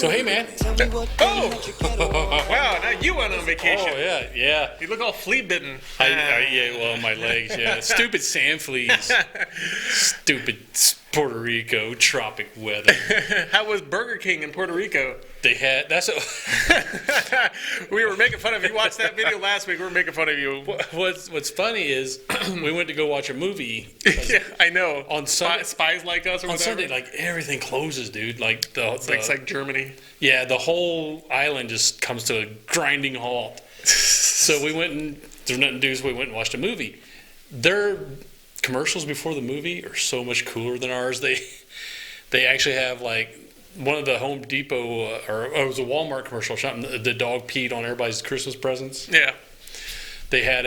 So hey man. Oh! Wow, now you went on vacation. Oh yeah. You look all flea bitten. Yeah, well, my legs, yeah. Stupid sand fleas. Stupid Puerto Rico tropic weather. How was Burger King in Puerto Rico? They had we were making fun of you. Watched that video last week. We were making fun of you. What's funny is we went to go watch a movie. Yeah, I know. On Sunday, Spies Like Us. Or on whatever. Sunday, like everything closes, dude. Like It's like Germany. Yeah, the whole island just comes to a grinding halt. So we went and there's nothing to do, so we went and watched a movie. Their commercials before the movie are so much cooler than ours. They actually have like one of the Home Depot or it was a Walmart commercial. The dog peed on everybody's Christmas presents. Yeah. They had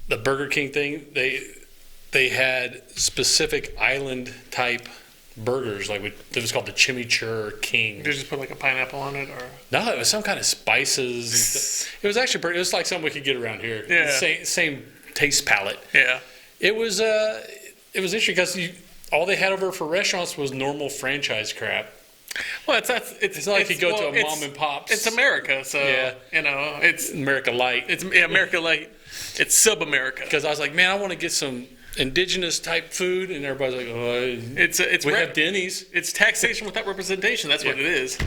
the Burger King thing. They had specific island type burgers, like it was called the Chimichurri King. Did you just put like a pineapple on it, or no? It was some kind of spices. It was actually it was like something we could get around here. Yeah. Same taste palette. Yeah. It was interesting because all they had over for restaurants was normal franchise crap. Well, it's not like you go to a mom and pop's. It's America, so yeah. It's America Light. It's America Light. It's sub-America. Because I was like, man, I want to get some indigenous type food, and everybody's like, oh, we have Denny's. It's taxation without representation. That's what it is.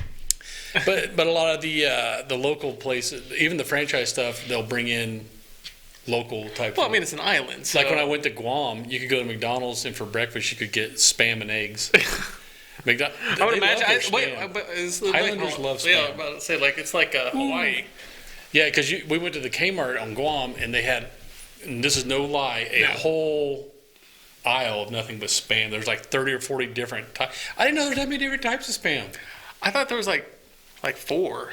But a lot of the local places, even the franchise stuff, they'll bring in local type. Well, food. I mean, it's an island. So. Like when I went to Guam, you could go to McDonald's and for breakfast you could get Spam and eggs. I would imagine. Islanders love Spam. Yeah, I was about to say it's like Hawaii. Yeah, because we went to the Kmart on Guam and they had, and this is no lie, a whole aisle of nothing but Spam. There's like 30 or 40 different types. I didn't know there was that many different types of Spam. I thought there was like 4.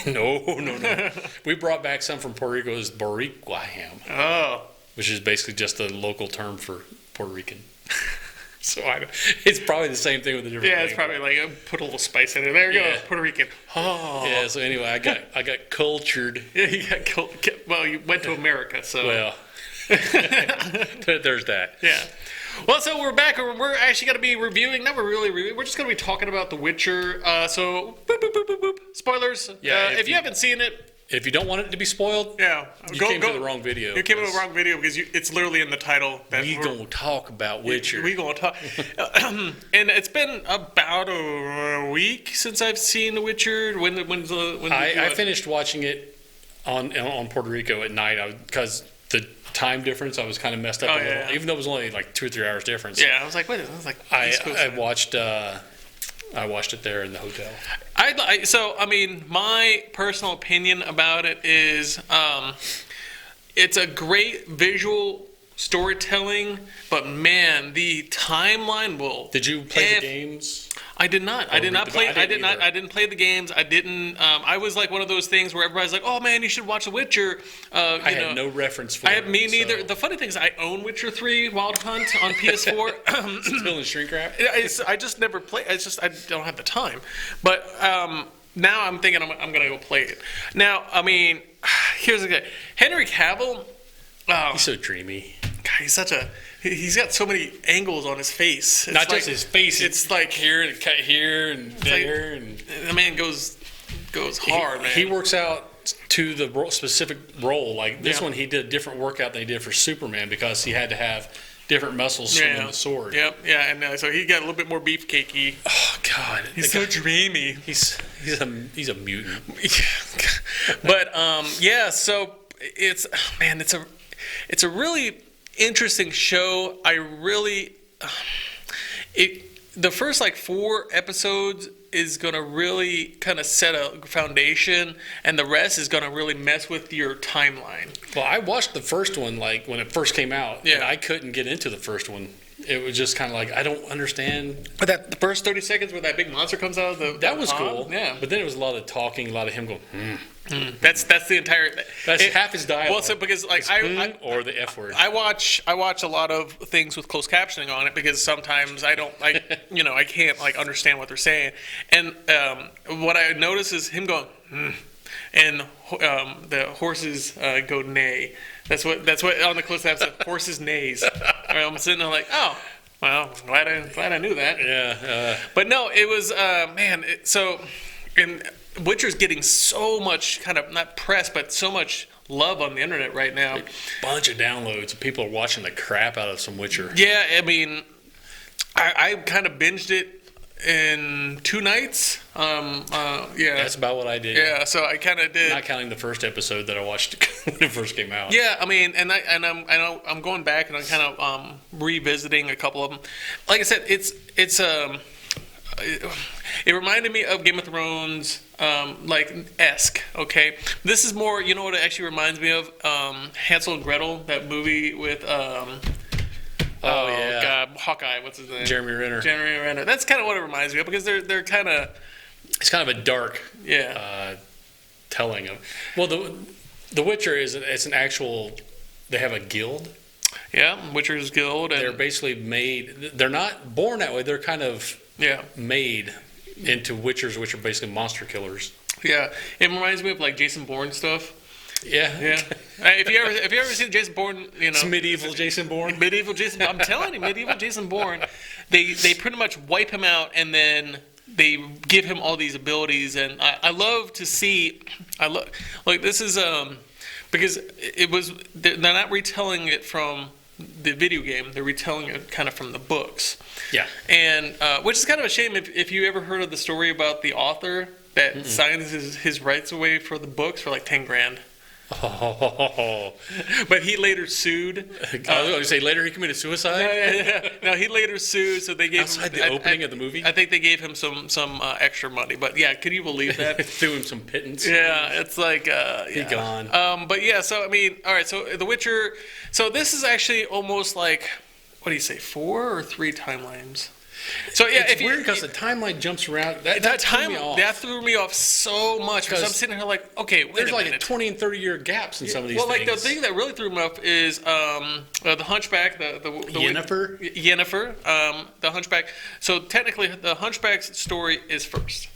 No. We brought back some from Puerto Rico. It was Boricua ham. Oh. Which is basically just a local term for Puerto Rican. So it's probably the same thing with a different. Yeah, it's probably like put a little spice in it. There you go, Puerto Rican. Oh. Yeah. So anyway, I got cultured. Yeah, you got cultured. Well, you went to America, so. Well, there's that. Yeah. Well, so we're back. We're actually going to be reviewing. Not really reviewing. We're just going to be talking about The Witcher. So, boop, boop, boop, boop, boop. Spoilers. Yeah. If you haven't seen it. If you don't want it to be spoiled, you came to the wrong video. You came to the wrong video because it's literally in the title. We're going to talk about Witcher. We're going to talk. And it's been about a week since I've seen The Witcher. I finished watching it on Puerto Rico at night because the time difference, I was kind of messed up a little. Yeah. Even though it was only like 2 or 3 hours difference. Yeah, I was like, wait, I was like, I watched it there in the hotel. So, I mean, my personal opinion about it is it's a great visual storytelling, but man, the timeline will. Did you play the games? I did not. I didn't play the games. I didn't. I was like one of those things where everybody's like, "Oh man, you should watch The Witcher." I had no reference for it. Me neither. The funny thing is, I own Witcher 3 Wild Hunt on PS4. Still in shrink wrap. I just never play. It's just I don't have the time. But now I'm thinking I'm gonna go play it. Now, I mean, here's the guy, Henry Cavill. He's so dreamy. God, he's got so many angles on his face. It's not just his face. It's like here and cut here and there, and the man goes hard. Man, he works out to the specific role. Like this one, he did a different workout than he did for Superman because he had to have different muscles swinging the sword. Yep, yeah, and so he got a little bit more beefcakey. Oh God, he's so dreamy. He's a mutant. But so it's a really interesting show. I really the first 4 episodes is going to really kind of set a foundation, and the rest is going to really mess with your timeline. Well, I watched the first one when it first came out, and I couldn't get into the first one. It was just kind of like, I don't understand. But the first 30 seconds where that big monster comes out of that was cool. Yeah. But then it was a lot of talking, a lot of him going, That's the entire. That's half his dialogue. Well, so because or the F word. I watch a lot of things with closed captioning on it because sometimes I can't understand what they're saying, and what I notice is him going, and the horses go neigh. That's what on the closed caption says, horses neighs. I'm sitting there like, oh. Well, glad I knew that. Yeah. But no, it was and Witcher's getting so much kind of not press, but so much love on the internet right now. A bunch of downloads. People are watching the crap out of some Witcher. Yeah, I mean, I kind of binged it in 2 nights. Yeah, That's about what I did. yeah. So I kind of did. Not counting the first episode that I watched when it first came out. Yeah, I mean, I'm going back and I'm kind of revisiting a couple of them. Like I said, it reminded me of Game of Thrones, esque. Okay, this is more. You know what it actually reminds me of? Hansel and Gretel, that movie with God, Hawkeye. What's his name? Jeremy Renner. Jeremy Renner. That's kind of what it reminds me of because they're kind of. It's kind of a dark. Yeah. Telling of. Well, the Witcher it's an actual. They have a guild. Yeah, Witcher's Guild. And They're basically made. They're not born that way. They're kind of made into Witchers, which are basically monster killers. Yeah, it reminds me of like Jason Bourne stuff. Yeah. If you ever seen Jason Bourne, It's medieval Jason Bourne. Medieval Jason. I'm telling you, medieval Jason Bourne. They pretty much wipe him out and then they give him all these abilities, and I love to see. This is because it was they're not retelling it from the video game. They're retelling it kind of from the books. Yeah. And which is kind of a shame if you ever heard of the story about the author that signs his rights away for the books for like $10,000. Oh. But he later sued. I was going to say later he committed suicide. Yeah. No, he later sued, so they gave Outside him the opening of the movie. I think they gave him some extra money. But yeah, can you believe that? Threw him some pittance. Yeah, it's like He gone. But yeah, so I mean, all right. So The Witcher. So this is actually almost like, what do you say, 4 or 3 timelines? So yeah, it's weird because the timeline jumps around. That threw me off so much because I'm sitting here like, okay, there's like a 20 and 30 year gaps in some of these things. Well, like the thing that really threw me off is the Hunchback, the Yennefer. The Hunchback. So technically, the Hunchback's story is first.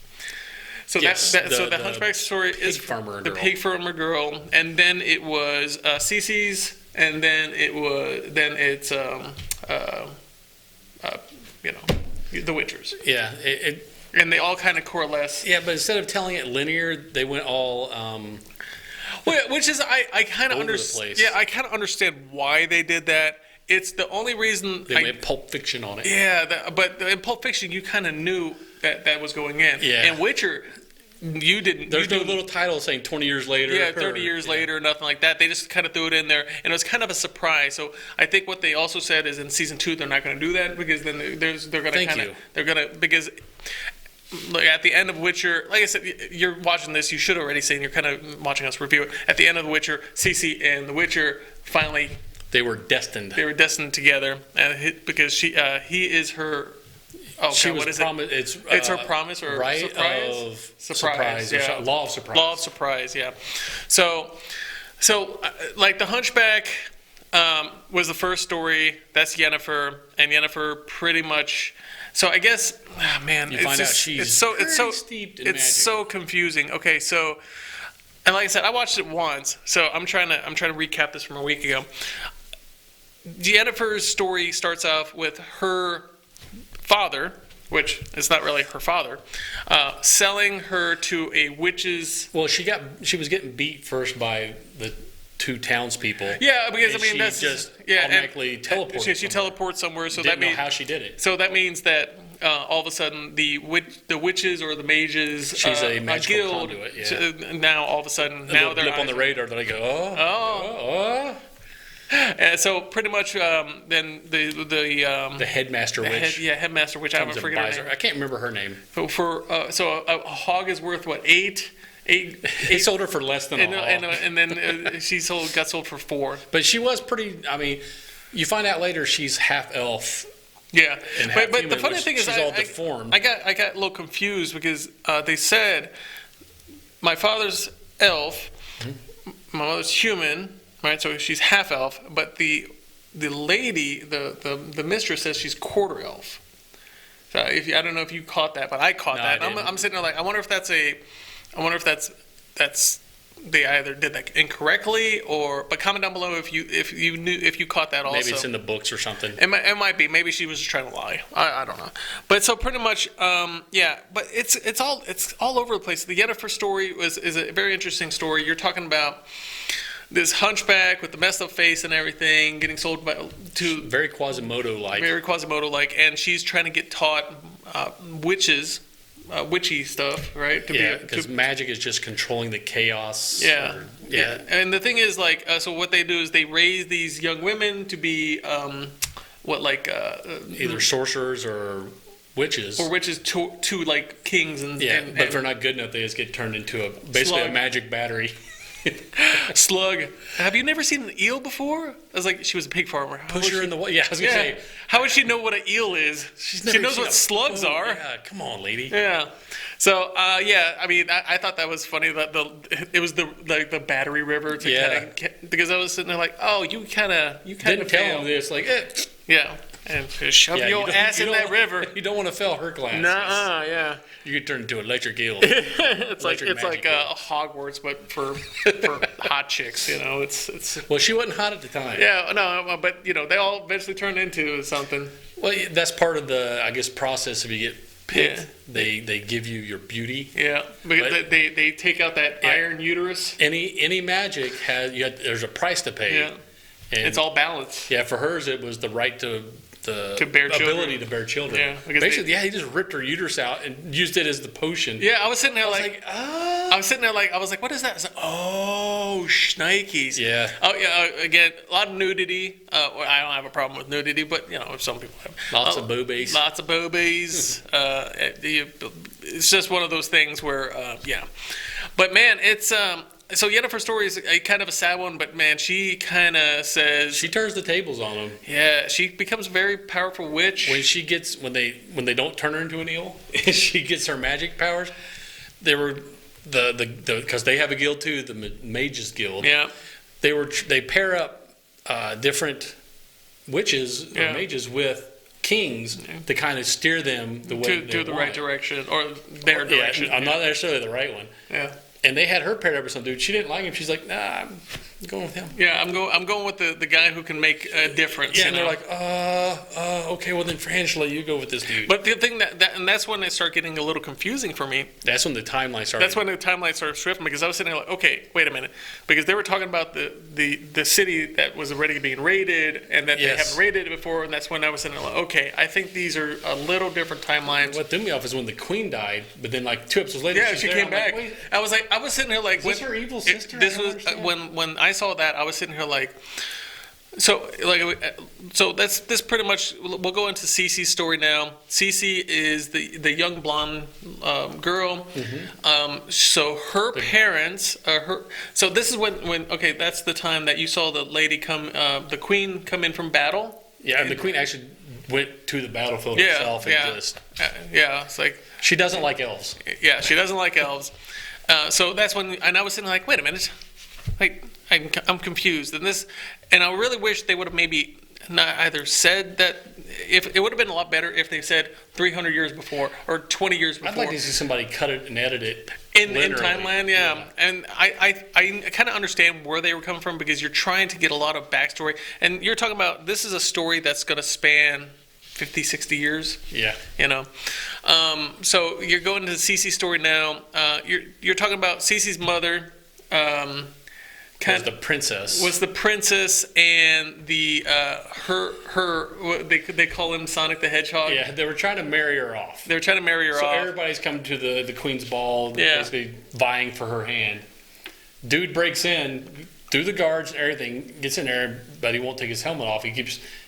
So yes, the Hunchback's story is the pig farmer girl, and then it was Cici's, and then it's the Witchers. Yeah, and they all kind of coalesce. Yeah, but instead of telling it linear, they went all. Which is I kind of understand. Yeah, I kind of understand why they did that. It's the only reason they made Pulp Fiction on it. Yeah, but in Pulp Fiction, you kind of knew that was going in. Yeah. And Witcher, you didn't. There's no little title saying 20 years later. Yeah, 30 years later, nothing like that. They just kind of threw it in there, and it was kind of a surprise. So I think what they also said is in season 2 they're not going to do that because then because like at the end of Witcher, like I said, you're watching this. You should already say, and you're kind of watching us review it. At the end of The Witcher, Ciri and The Witcher finally. They were destined. They were destined together, because he is her. Oh, she God, was what is promised. it? It's her promise or right surprise? Of surprise. Yeah. Law of surprise. Law of surprise. Yeah. So like the Hunchback was the first story. That's Yennefer, and Yennefer pretty much. So I guess, man, you find out she's steeped in magic. So confusing. Okay, so. And like I said, I watched it once, so I'm trying to recap this from a week ago. Yennefer's story starts off with her father, which is not really her father, selling her to a witch's. Well, she was getting beat first by the 2 townspeople. Yeah, because she that's just automatically teleported. She teleports somewhere, so that means how she did it. So that means that. All of a sudden, the witches or the mages, she's a magical guild. Conduit, yeah. Now all of a sudden, they're blip on the radar. They go, oh. And so pretty much, then the headmaster witch. Headmaster witch. I haven't forgotten her name. I can't remember her name. So a hog is worth what, 8? He sold her for less than a hog. And then she got sold for 4. But she was pretty. I mean, you find out later she's half elf. Yeah, but human, the funny thing is, she's all deformed. I got a little confused because they said my father's elf, my mother's human, right? So she's half elf, but the lady, the mistress says she's quarter elf. So I don't know if you caught that, but I caught that. I'm sitting there like, I wonder if that's they either did that incorrectly, but comment down below if you caught that also. Maybe it's in the books or something. It might be. Maybe she was just trying to lie. I don't know. But so pretty much, yeah. But it's all over the place. The Yennefer story is a very interesting story. You're talking about this hunchback with the messed up face and everything getting sold to very Quasimodo-like. Very Quasimodo-like, and she's trying to get taught witchy stuff, right? Because magic is just controlling the chaos. Yeah. And the thing is, like, so what they do is they raise these young women to be, either sorcerers or witches. Or witches to like kings and... but if they're not good enough, they just get turned into basically a magic battery. Slug. Have you never seen an eel before? I was like, she was a pig farmer. Push her in the water. Yeah, I was going to say. How would she know what an eel is? She knows what slugs are. Yeah, come on, lady. Yeah. So, I mean, I thought that was funny that it was the battery river because I was sitting there like, oh, you kind of didn't tell them this, like, yeah. And shove your ass in that river. You don't want to fail her class. Nuh-uh, yeah. You get turned into electric eel. it's like a Hogwarts, but for hot chicks. You know, it's. Well, she wasn't hot at the time. Yeah, no, but you know, they all eventually turned into something. Well, that's part of the, I guess, process. If you get picked, they give you your beauty. Yeah, because they take out that iron uterus. Any magic there's a price to pay. Yeah, and it's all balance. Yeah, for hers it was the right to bear ability to bear children. Yeah, basically, he just ripped her uterus out and used it as the potion. Yeah, I was sitting there I was like, what is that? I was like, oh, shnikes. Yeah. Oh, yeah. Again, a lot of nudity. I don't have a problem with nudity, but you know, some people have. Lots of boobies. Lots of boobies. It's just one of those things where, But man, it's So Yennefer's story is kind of a sad one, but man, she kind of says she turns the tables on them. Yeah, she becomes a very powerful witch. When they don't turn her into an eel, she gets her magic powers. They were because they have a guild too, the Mages Guild. Yeah, they pair up different witches or mages with kings to kind of steer them the way to the right direction or their direction. I'm not necessarily the right one. Yeah. And they had her paired up with some dude. She didn't like him. She's like, nah, I'm going with him. Yeah, I'm going with the guy who can make a difference. Yeah, and they're like, okay, well then Frangela, you go with this dude. But the thing and that's when it started getting a little confusing for me. That's when the timeline started. That's when the timeline started shifting because I was sitting there like, okay, wait a minute, because they were talking about the city that was already being raided and that they haven't raided it before, and that's when I was sitting there like, okay, I think these are a little different timelines. What threw me off is when the queen died, but then like 2 episodes later, she came back. I was sitting here like, is this her evil sister? This was when I saw that, I was sitting here like, so that's this pretty much. We'll go into Cici's story now. Cici is the young blonde girl. Mm-hmm. So her parents, so this is when that's the time that you saw the lady the queen come in from battle. Yeah, and the queen actually went to the battlefield herself and just. It's like she doesn't like elves. Yeah, she doesn't like elves. So that's when, and I was sitting like, wait a minute, like I'm confused, and I really wish they would have maybe not either said that. If it would have been a lot better if they said 300 years before or 20 years before. I'd like to see somebody cut it and edit it in timeline, yeah. And I kind of understand where they were coming from because you're trying to get a lot of backstory, and you're talking about this is a story that's going to span 50, 60 years. Yeah. You know. So you're going to the Cici's story now. You're talking about Cici's mother. Was the princess and the they call him Sonic the Hedgehog. Yeah, they were trying to marry her off. So everybody's coming to the queen's ball, basically vying for her hand. Dude breaks in through the guards and everything, gets in there, but he won't take his helmet off.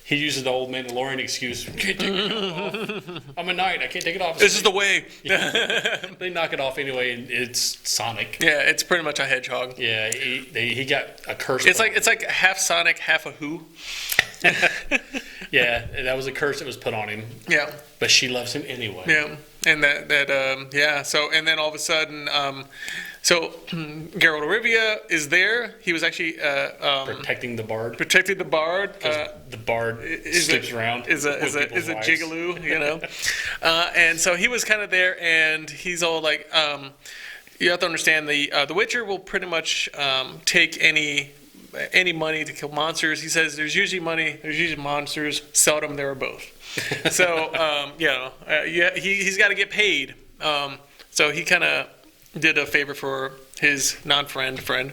He uses the old Mandalorian excuse. Can't take it off. I'm a knight. I can't take it off. This is the way. They knock it off anyway, and it's Sonic. Yeah, it's pretty much a hedgehog. Yeah, he got a curse. It's like half Sonic, half a Who. Yeah, that was a curse that was put on him. Yeah, but she loves him anyway. Yeah, and So and then all of a sudden. So Geralt of Rivia is there. He was actually protecting the bard. The bard slips around. Is a jigaloo, you know. And so he was kind of there, and he's all like, You have to understand the Witcher will pretty much take any money to kill monsters. He says there's usually money, there's usually monsters. Seldom there are both. So he's got to get paid. So he kind of did a favor for his non-friend friend,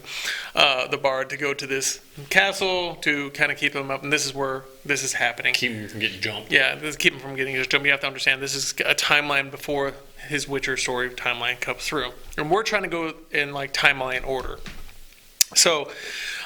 the bard, to go to this castle to kind of keep him up. And this is where this is happening. Keep him from getting jumped. Yeah, this is keep him from getting jumped. You have to understand this is a timeline before his Witcher story timeline comes through, and we're trying to go in like timeline order. So,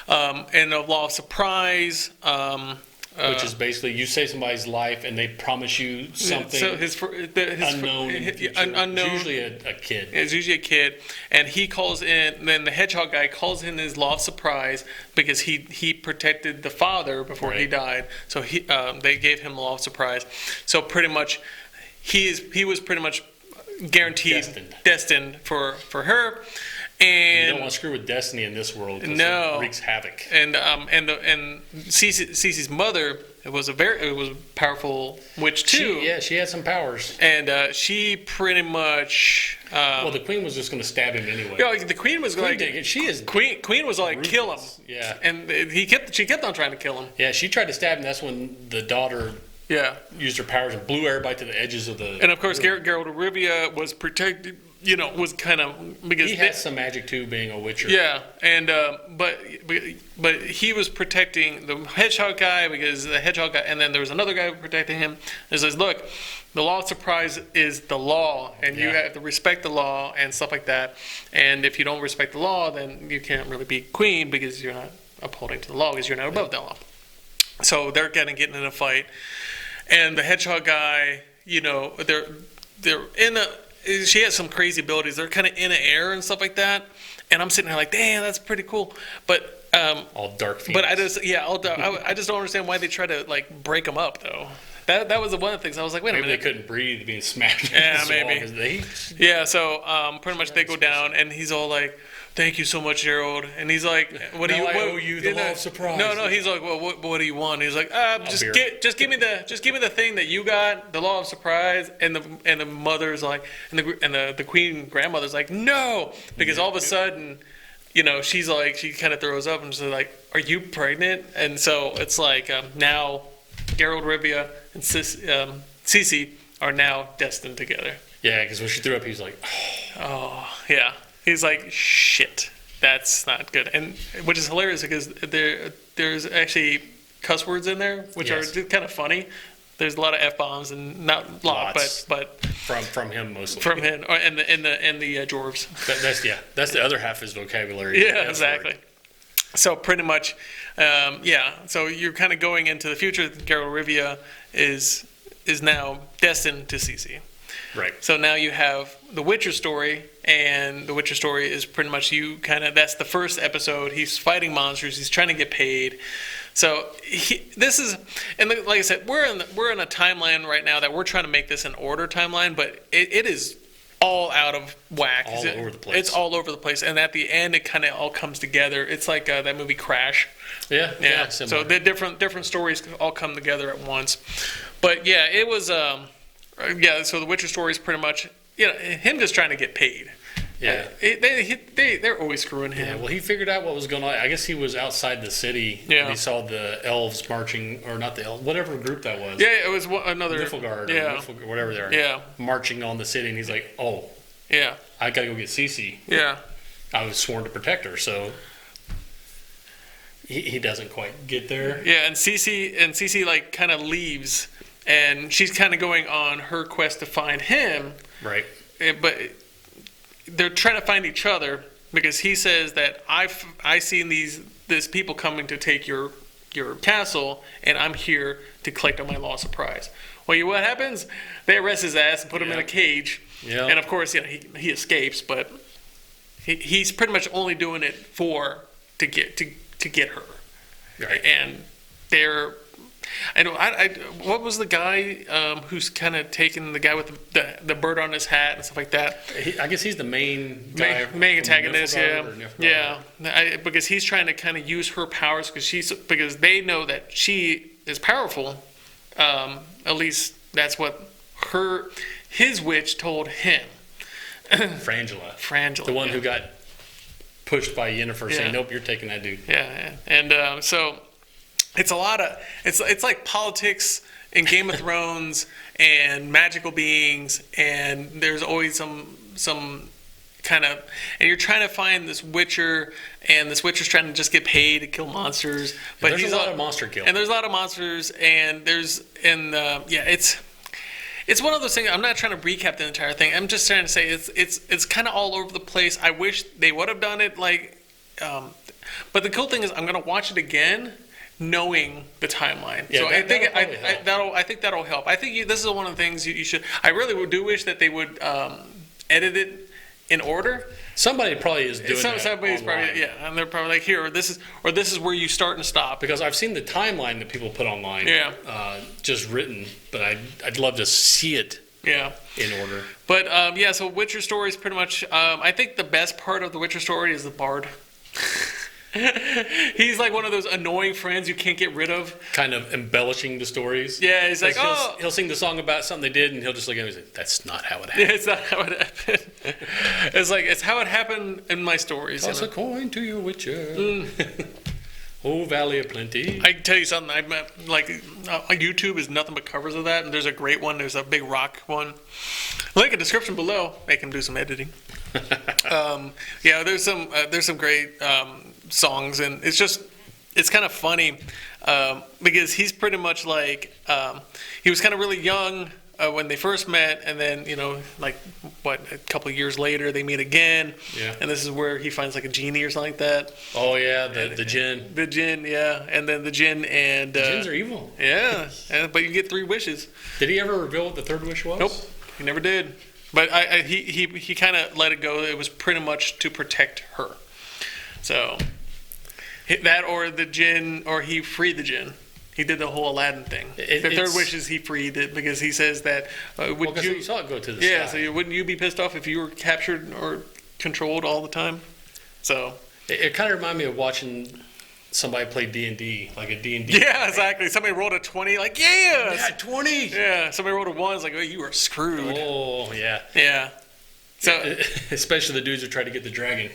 in the law of surprise, which is basically you save somebody's life and they promise you something unknown. Unknown. It's usually a kid. It's usually a kid, and he calls in. Then the hedgehog guy calls in his law of surprise because he protected the father before he died. So they gave him law of surprise. So pretty much, he was pretty much guaranteed destined for her. And you don't want to screw with destiny in this world. No, it wreaks havoc. And Cici's mother was a powerful witch too. She had some powers. And she pretty much. Well, the queen was just going to stab him anyway. Yeah, the queen was like. Queen was like ruthless. Kill him. Yeah. And she kept on trying to kill him. Yeah, she tried to stab him. That's when the daughter. Yeah. Used her powers and blew everybody to the edges of the. And of course, Geralt of Rivia was protected. Was kind of because he had some magic too, being a Witcher. Yeah, and but he was protecting the hedgehog guy because the hedgehog guy, and then there was another guy protecting him. And says, "Look, the law of surprise is the law, and you have to respect the law and stuff like that. And if you don't respect the law, then you can't really be queen because you're not upholding to the law because you're not above the law." So they're getting in a fight, and the hedgehog guy, they're in a. She has some crazy abilities. They're kind of in the air and stuff like that. And I'm sitting there like, damn, that's pretty cool. But all dark. But I just I just don't understand why they try to like break them up though. That was one of the things I was like, wait a minute. Maybe they couldn't breathe being smashed. Yeah, maybe. Yeah, so pretty much they go down and he's all like, "Thank you so much, Gerald." And he's like, "What do you? I owe you the law of surprise." No. He's like, "Well, what do you want?" He's like, "Just give me the thing that you got, the law of surprise." And the mother's like, and the queen grandmother's like, "No," because all of a sudden, she's like, she kind of throws up and she's like, "Are you pregnant?" And so it's like now, Geralt Rivia and Cici are now destined together. Yeah, because when she threw up, he was like, "Oh yeah." He's like, shit, that's not good. And which is hilarious because there's actually cuss words in there, which are kind of funny. There's a lot of F-bombs and not a lot, but from him mostly. From him and the dwarves. That's the other half of his vocabulary. Yeah, exactly. So pretty much, So you're kind of going into the future. Geralt Rivia is now destined to Cici. Right. So now you have the Witcher story, and the Witcher story is pretty much that's the first episode. He's fighting monsters. He's trying to get paid. So like I said, we're in a timeline right now that we're trying to make this an order timeline, but it is all out of whack. Over the place. It's all over the place, and at the end, it kind of all comes together. It's like that movie Crash. Yeah. So the different stories all come together at once. But yeah, it was. So the Witcher story is pretty much him just trying to get paid. Yeah, they're always screwing him. Yeah, well, he figured out what was going on. I guess he was outside the city. Yeah, and he saw the elves marching, or not the elves, whatever group that was. Yeah, it was another Niflgaard, or whatever they are. Yeah, marching on the city, and he's like, "Oh, yeah, I gotta go get Cici. Yeah, I was sworn to protect her, so." He doesn't quite get there. Yeah, and Cici like kind of leaves. And she's kind of going on her quest to find him. Right. But they're trying to find each other because he says that I seen these people coming to take your castle, and I'm here to collect on my law surprise. Well, what happens? They arrest his ass and put him in a cage. Yeah. And of course, he escapes, but he's pretty much only doing it to get her. Right. And they're. What was the guy who's kind of taking the guy with the bird on his hat and stuff like that? I guess he's the main guy. Main antagonist, yeah. Because he's trying to kind of use her powers because they know that she is powerful. At least that's what his witch told him. Fringilla. The one who got pushed by Yennefer saying, nope, you're taking that dude. Yeah. And so it's a lot of, it's like politics in Game of Thrones and magical beings, and there's always some kind of, and you're trying to find this Witcher, and this Witcher's trying to just get paid to kill monsters. But there's a lot of monster killing. And there's a lot of monsters, and it's one of those things. I'm not trying to recap the entire thing. I'm just trying to say it's kind of all over the place. I wish they would have done it like, but the cool thing is I'm gonna watch it again, knowing the timeline. Yeah, so I think that'll help. I think this is one of the things you should. I really do wish that they would edit it in order. Somebody probably is doing that. Somebody's probably, and they're probably like, here, or this is where you start and stop. Because I've seen the timeline that people put online, just written, but I'd love to see it in order. But so Witcher story is pretty much. I think the best part of the Witcher story is the bard. He's like one of those annoying friends you can't get rid of. Kind of embellishing the stories. Yeah, he's like, he'll sing the song about something they did, and he'll just look at him and say, "That's not how it happened." Yeah, it's not how it happened. It's like, it's how it happened in my stories. Toss a coin to your Witcher. Oh, Valley of Plenty. I can tell you something. YouTube is nothing but covers of that, and there's a great one. There's a big rock one. Link in description below. Make him do some editing. There's some great songs, and it's kind of funny because he's pretty much like he was kind of really young when they first met, and then a couple of years later they meet again, and this is where he finds like a genie or something like that. Oh yeah, the djinn. The djinn, and then the djinn and the djinns are evil. Yeah, but you get 3 wishes. Did he ever reveal what the 3rd wish was? Nope, he never did. But he kind of let it go. It was pretty much to protect her. So that, or the djinn, or he freed the djinn. He did the whole Aladdin thing. The 3rd wish is he freed it because he says that. You saw it go to the sky. Yeah, so wouldn't you be pissed off if you were captured or controlled all the time? So it kind of reminded me of watching somebody play D&D, like a D&D. Yeah, exactly. Somebody rolled a 20, like, yeah, 20. Yeah, somebody rolled a 1, it's like, oh, you are screwed. Oh, yeah. Yeah. So especially the dudes who try to get the dragon.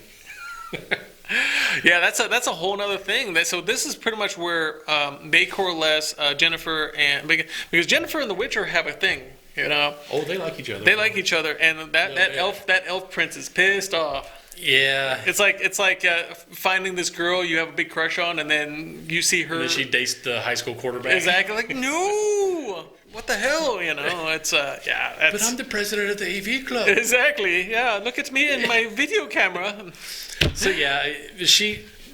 Yeah, that's a whole other thing. So this is pretty much where they coalesce, Yennefer and because Yennefer and the Witcher have a thing, Oh, they like each other. They like each other, and that elf prince is pissed off. Yeah, it's like finding this girl you have a big crush on, and then you see her. And then she dates the high school quarterback. Exactly. Like, no, what the hell? It's That's, but I'm the president of the AV club. Exactly. Yeah. Look at me and my video camera. So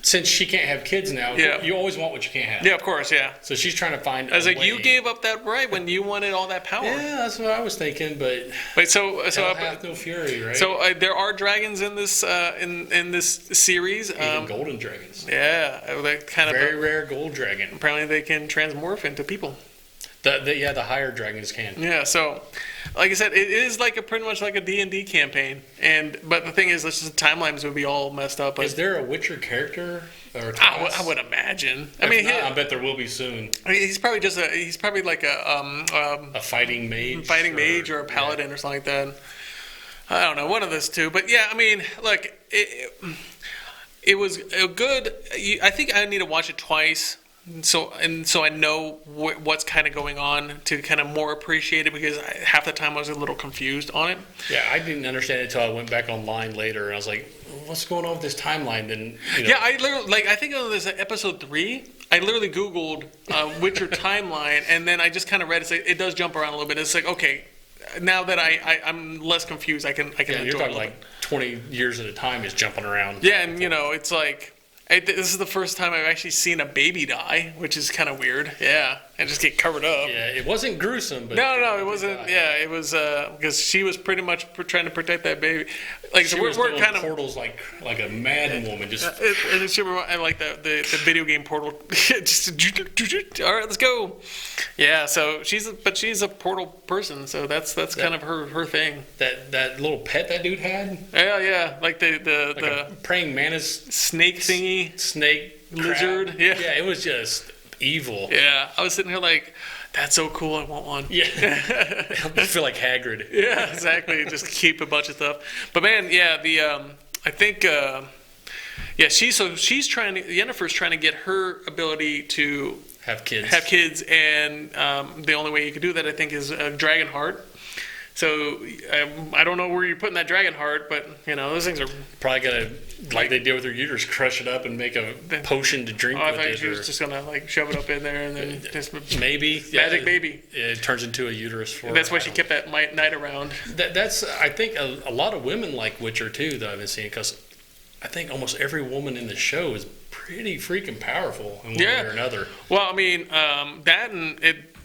since she can't have kids now, you always want what you can't have. Yeah, of course, yeah. So she's trying to find. I was like, you gave up that right when you wanted all that power. Yeah, that's what I was thinking, but wait, so have no fury, right? So there are dragons in this in this series. Even golden dragons. Yeah, they're kind very rare gold dragon. Apparently, they can transmorph into people. The higher dragons can. Yeah, so like I said, it is pretty much like a D&D campaign, but the thing is, the timelines would be all messed up. Is there a Witcher character or I would imagine. I bet there will be soon. He's probably like a fighting mage, mage or a paladin or something like that. I don't know, one of those two. But yeah, I mean, look, it was good. I think I need to watch it twice. So I know what's kind of going on to kind of more appreciate it, because half the time I was a little confused on it. Yeah, I didn't understand it until I went back online later, and I was like, "What's going on with this timeline?" Then yeah, I literally I think on this episode 3, I literally Googled Witcher timeline, and then I just kind of read it. It does jump around a little bit. It's like, okay, now that I'm less confused, I can enjoy you're talking it. Like 20 years at a time is jumping around. Yeah, and it's like. This is the first time I've actually seen a baby die, which is kind of weird. Yeah, and just get covered up. Yeah, it wasn't gruesome, but no, it wasn't. Yeah, it was because she was pretty much trying to protect that baby. Like, she was doing kind of portals like a mad woman. Just I like the video game portal. Just all right, let's go. Yeah, so she's a portal person, so that's kind of her thing. That little pet that dude had. Yeah, like the a praying mantis snake thingy, snake lizard. Crab. Yeah, it was just evil. Yeah, I was sitting here like, That's so cool. I want one. Yeah. I feel like Hagrid. Yeah, exactly. Just keep a bunch of stuff. But man, yeah, I think she's trying to Yennefer's trying to get her ability to Have kids, and the only way you could do that, I think, is a dragon heart. So I don't know where you're putting that dragon heart, but those things are probably gonna, like they did with her uterus, crush it up and make a potion to drink I with thought it. she was just gonna shove it up in there and then just maybe magic baby. It turns into a uterus for That's her. why she kept that knight around. That's I think a lot of women like Witcher too that I've been seeing, because I think almost every woman in the show is pretty freaking powerful in one way or another. Well, I mean, that and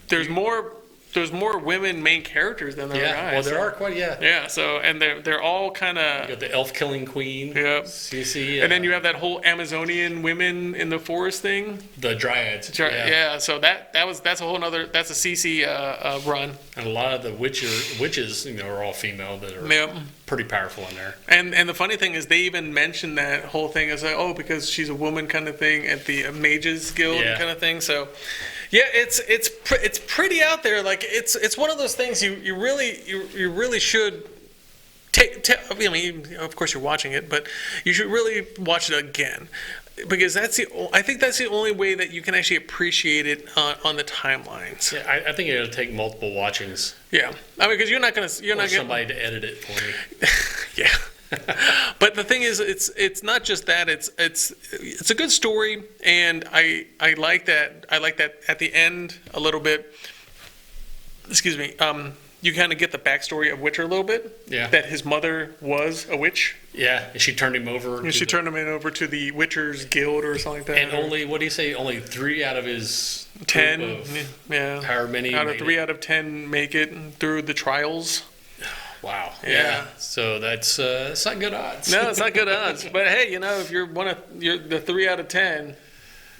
there's more women main characters than there are guys. Well, there are quite, Yeah, so, and they're all kind of... You got the elf-killing queen. Yep. Ciri. And then you have that whole Amazonian women in the forest thing. The dryads. Yeah, so that's a whole nother... That's a CC run. And a lot of the witches, are all female that are pretty powerful in there. And the funny thing is, they even mentioned that whole thing as because she's a woman kind of thing at the Mages Guild kind of thing, so... Yeah, it's pretty out there. Like it's one of those things you really should take. I mean, of course you're watching it, but you should really watch it again, because I think that's the only way that you can actually appreciate it on the timelines. Yeah, I think it'll take multiple watchings. Yeah, I mean, because you're not gonna somebody to edit it for me. Yeah. But the thing is, it's not just that. It's a good story, and I like that. I like that at the end a little bit. Excuse me. You kind of get the backstory of Witcher a little bit. Yeah. That his mother was a witch. Yeah, and she turned him over. And she turned him over to the Witchers Guild or something like that. And what do you say? Only 3 out of his 10. Yeah. However many. Out of 3 out of 10 make it through the trials. Wow. Yeah. So that's it's not good odds. No, it's not good odds. But hey, if you're the 3 out of 10,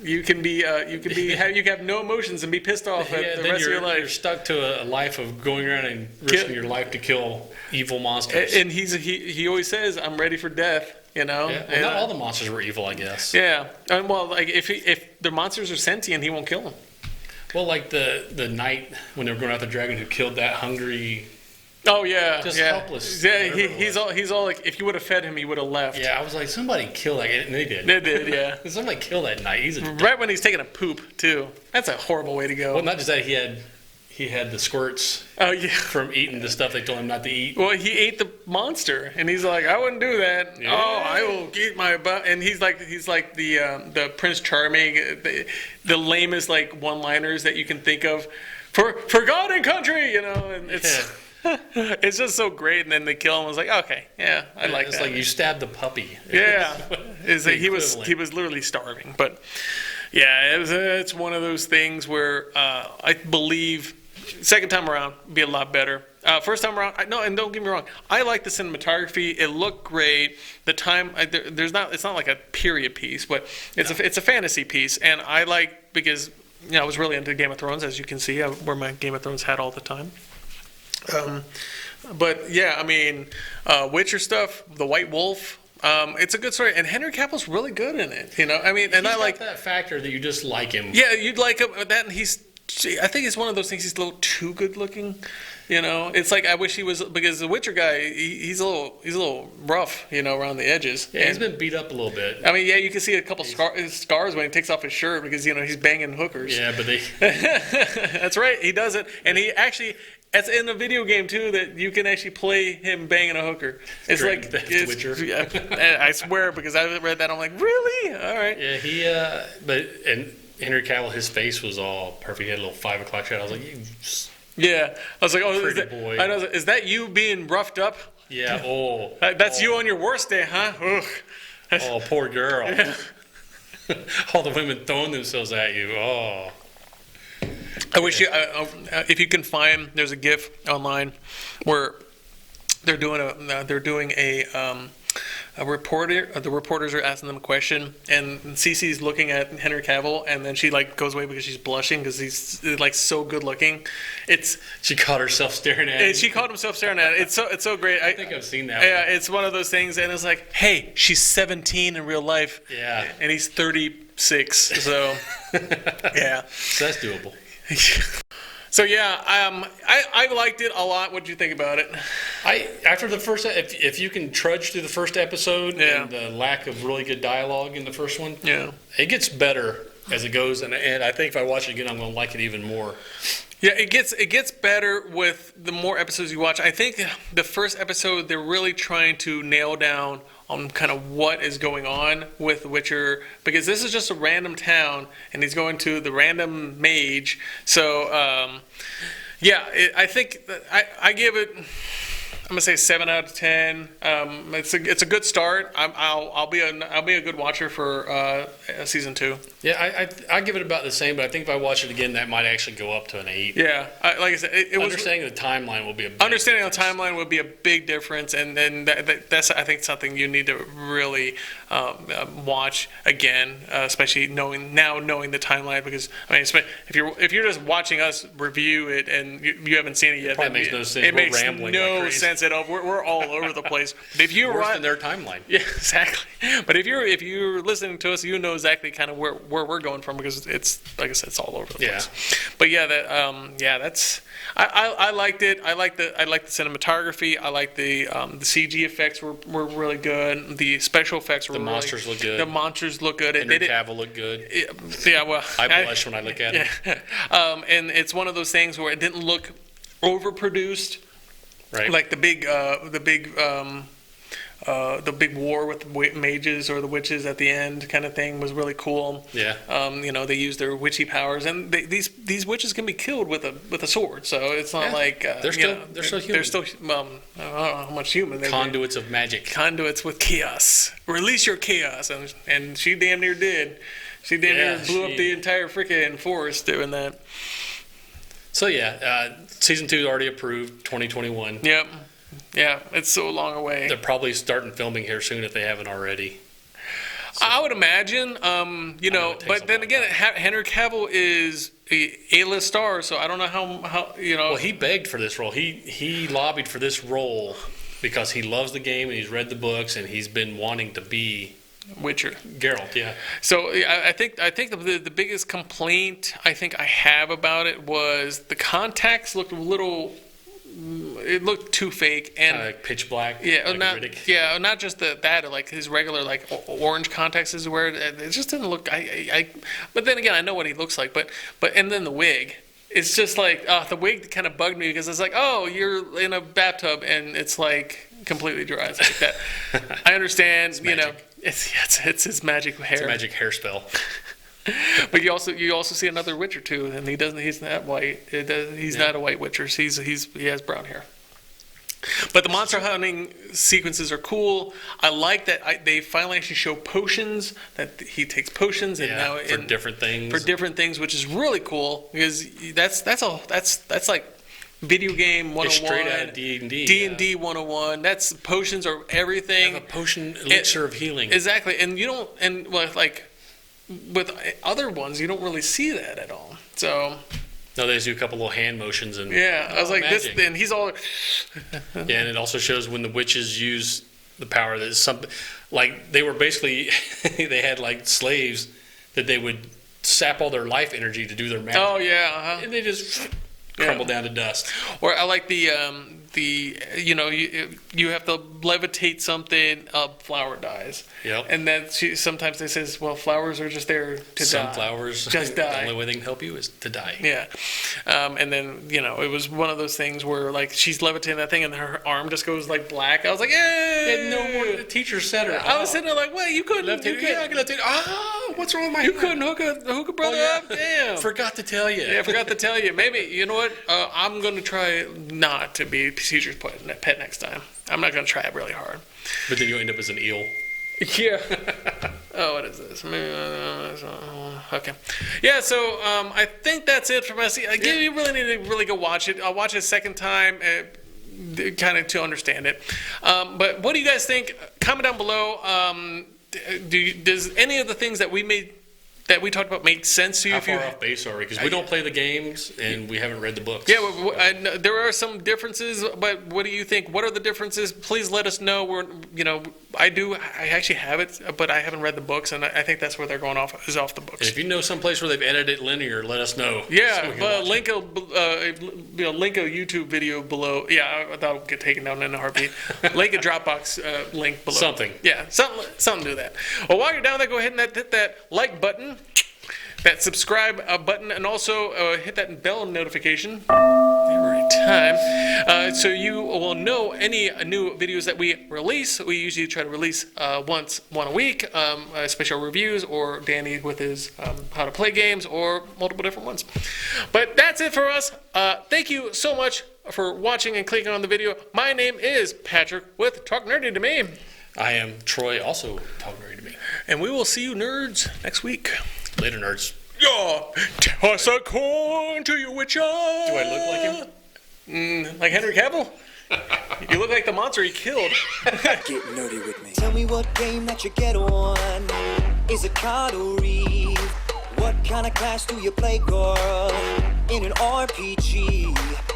you can have no emotions and be pissed off at the rest of your life. You're stuck to a life of going around and risking your life to kill evil monsters. And he always says, "I'm ready for death." Yeah. Well, not all the monsters were evil, I guess. Yeah. And well, like if the monsters are sentient, he won't kill them. Well, like the knight when they were going after the dragon who killed that hungry. Oh yeah, just helpless. Yeah, he's all like, if you would have fed him, he would have left. Yeah, I was like, somebody kill that guy, and they did. They did, yeah. Somebody kill that knight. He's right when he's taking a poop too. That's a horrible way to go. Well, not just that, he had the squirts. Oh yeah. From eating the stuff they told him not to eat. Well, he ate the monster, and he's like, I wouldn't do that. Yeah. Oh, I will eat my butt. And he's like the Prince Charming, the lamest one-liners that you can think of. For God and country, and it's. Yeah. It's just so great, and then they kill him. I was like, okay, yeah, I like that. It's like you stabbed the puppy. Yeah, he was literally starving. But yeah, it's one of those things where I believe second time around be a lot better. First time around, and don't get me wrong, I like the cinematography. It looked great. The time, it's not like a period piece, but it's a fantasy piece, and I like because I was really into Game of Thrones, as you can see. I wear my Game of Thrones hat all the time. But yeah, I mean, Witcher stuff, The White Wolf. It's a good story, and Henry Cavill's really good in it. I mean, and I like that factor that you just like him. Yeah, you'd like him. That, and I think it's one of those things. He's a little too good looking. It's like I wish he was, because the Witcher guy, he's a little rough, around the edges. Yeah, he's been beat up a little bit. I mean, yeah, you can see a couple scars when he takes off his shirt because he's banging hookers. Yeah, but they. That's right, he does it, and he actually. It's in a video game too that you can actually play him banging a hooker. It's like Witcher. Yeah, I swear, because I read that, I'm like, really? All right. Yeah, and Henry Cavill, his face was all perfect. He had a little 5 o'clock shot. I was like, yeah. I was like, oh, boy. I know, is that you being roughed up? Yeah. Oh. That's you on your worst day, huh? Ugh. Oh, poor girl. Yeah. All the women throwing themselves at you. Oh. I wish you, if you can find, there's a GIF online where they're doing a reporter. The reporters are asking them a question, and Cece's looking at Henry Cavill, and then she goes away because she's blushing because he's so good looking. She caught herself staring at it. She caught herself staring at it. It's so great. I think I've seen that. Yeah, it's one of those things, and it's like, hey, she's 17 in real life. Yeah, and he's 36. So yeah, so that's doable. So yeah, I liked it a lot. What did you think about it? After the first, if you can trudge through the first episode Yeah. and the lack of really good dialogue in the first one, Yeah. it gets better as it goes, and I think if I watch it again, I'm going to like it even more. Yeah, it gets better with the more episodes you watch. I think the first episode they're really trying to nail down on kind of what is going on with Witcher, because this is just a random town and he's going to the random mage. So I think that I give it, I'm gonna say 7 out of 10. It's a good start. I'll be a good watcher for season 2. Yeah, I give it about the same, but I think if I watch it again, that might actually go up to an 8. Yeah, like I said, it was Understanding the timeline will be a big understanding the difference. timeline would be a big difference, and that's I think something you need to really watch again, especially knowing the timeline. Because I mean, if you're just watching us review it and you haven't seen it yet, probably then makes no sense. It We're makes rambling no like crazy. sense at all. We're all over the place. But if you're Worse than their timeline. yeah, exactly. But if you're listening to us, you know exactly kind of where we're going from, because it's like I said, it's all over the place. But yeah, that's I liked it. I like the cinematography. I like the CG effects were really good. The special effects were The monsters look good. The monsters look good. Henry Cavill looked good. Yeah, well, I blush when I look at him. yeah. And it's one of those things where it didn't look overproduced. Right. Like the big war with the mages or the witches at the end kind of thing was really cool. Yeah. They use their witchy powers, and these witches can be killed with a sword. So it's not like they're still human. They're still I don't know how much human they Conduits of magic. conduits with chaos. Release your chaos, and she damn near did. She damn near blew up the entire freaking forest doing that. So season 2 already approved, 2021. Yep. Yeah, it's so long away. They're probably starting filming here soon if they haven't already. So, I would imagine, it takes but a then long again, Henry Cavill is a A-list star, so I don't know how. Well, he begged for this role. He lobbied for this role because he loves the game and he's read the books and he's been wanting to be Witcher. Geralt. Yeah. So I think the biggest complaint I think I have about it was the contacts looked a little. It looked too fake and Like pitch black. yeah, like not just that, like his regular like orange contacts is where it just didn't look. But then again, I know what he looks like. But and then the wig, it's just like the wig kind of bugged me because it's like, oh, you're in a bathtub and it's like completely dry. It's like that. I understand, it's his magic hair. It's a magic hair spell. But you also see another Witcher too, and he's not white. He's not a white Witcher. He has brown hair. But the monster hunting sequences are cool. I like that they finally actually show potions, that he takes potions and now for different things. which is really cool because that's like video game 101. It's straight out of D&D. D&D 101. That's potions are everything. Have a potion elixir of healing. Exactly, and you don't like. With other ones, you don't really see that at all. So no, they just do a couple little hand motions and I was like magic. this, and he's all. Yeah, and it also shows when the witches use the power. That something like they were basically they had like slaves that they would sap all their life energy to do their magic. Oh yeah, and they just crumble down to dust. Or I like the you have to levitate something, flower dies. Yep. And then sometimes they says, well, flowers are just there to Some die. flowers just the die. only way they can help you is to die. Yeah. And then, it was one of those things where, like, she's levitating that thing and her arm just goes, like, black. I was like, hey! And no more. The teacher said her. I was sitting there like, wait, you couldn't. Yeah, I can levitate. What's wrong with my You hand? couldn't hook a brother up? Damn. Forgot to tell you. Yeah, I forgot to tell you. Maybe, you know what? I'm going to try not to be teacher's pet next time. I'm not going to try it really hard. But then you'll end up as an eel. Yeah. Oh, what is this? Okay. Yeah, so I think that's it from us. Again, you really need to really go watch it. I'll watch it a second time kind of to understand it. But what do you guys think? Comment down below. Does any of the things that we may that we talked about make sense to you? How far off base are we? Because we don't play the games and we haven't read the books. Yeah, I know there are some differences, but what do you think? What are the differences? Please let us know. I actually have it, but I haven't read the books, and I think that's where they're going off the books. And if you know someplace where they've edited it linear, let us know. Yeah, but link a YouTube video below. Yeah, that'll get taken down in a heartbeat. Link a Dropbox link below. Something. Yeah, something to do that. Well, while you're down there, go ahead and hit that like button, that subscribe button, and also hit that bell notification every time, so you will know any new videos that we release. We usually try to release one a week, special reviews, or Danny with his how to play games, or multiple different ones. But that's it for us. Thank you so much for watching and clicking on the video. My name is Patrick with Talk Nerdy to Me. I am Troy, also Talk Nerdy to Me. And we will see you nerds next week. Later, nerds. Yeah, toss a coin to your Witcher. Do I look like him? Like Henry Cavill? You look like the monster he killed. Get nerdy with me. Tell me what game that you get on. Is it card or read? What kind of class do you play, girl? In an RPG.